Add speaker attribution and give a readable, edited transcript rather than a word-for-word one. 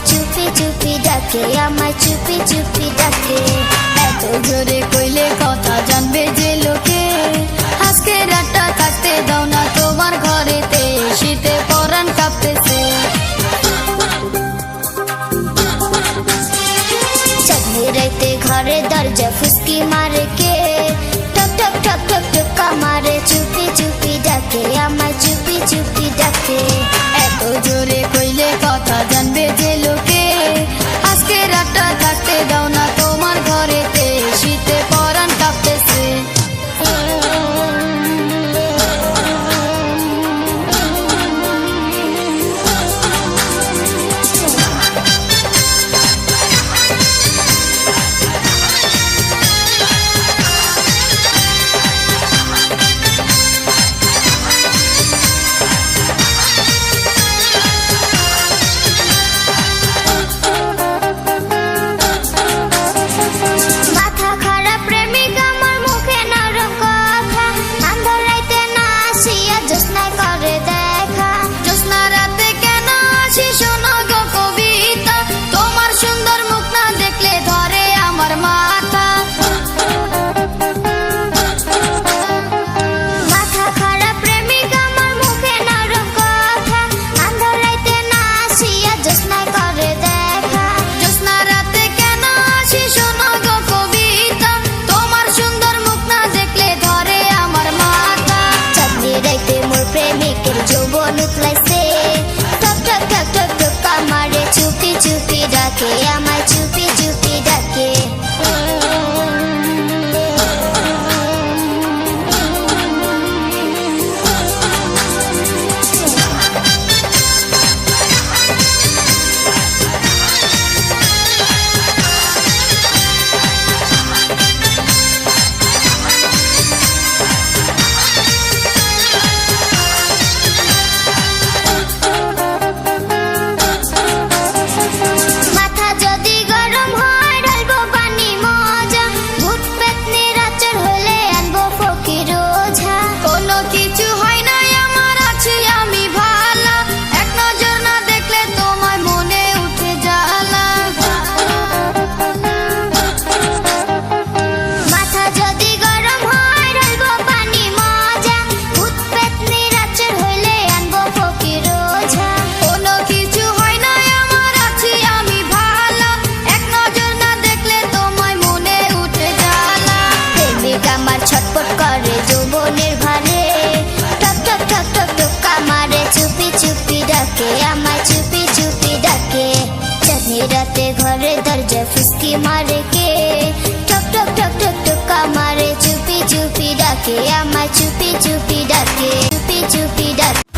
Speaker 1: চুপি চুপি ডাকে, আমায় চুপি চুপি ডাকে।
Speaker 2: এত জোরে কইলে কথা জানবে যে লোকে, আজকে রাতটা থাকতে দাও না তোমার ঘরেতে, শীতে পরাণ কাঁপতেছে।
Speaker 1: চাঁদনি রাইতে ঘরে দরজা ফুসকি মারে কে, টক টক টক টক টকা মারে চুপি চুপি ডাকে, আমায় চুপি চুপি ডাকে।
Speaker 2: এত জোরে কইলে কথা জানবে যে লোকে, আজকে রাতটা থাকতে দাও না তোমার ঘরেতে, শীতে পরাণ কাঁপতেছে। চুপি চুপি ডাকে, আমায় চুপি চুপি ডাকে। ছটপট করে যৌবনের ভারে, টক টক টক টক টকা মারে চুপি চুপি ডাকে, আমায় চুপি চুপি ডাকে। চাঁদনি রাতে ঘরে দরজা ফুসকি মারে কে, টক টক টক টক টকা মারে চুপি চুপি ডাকে, আমায় চুপি চুপি ডাকে, চুপি চুপি ডাকে।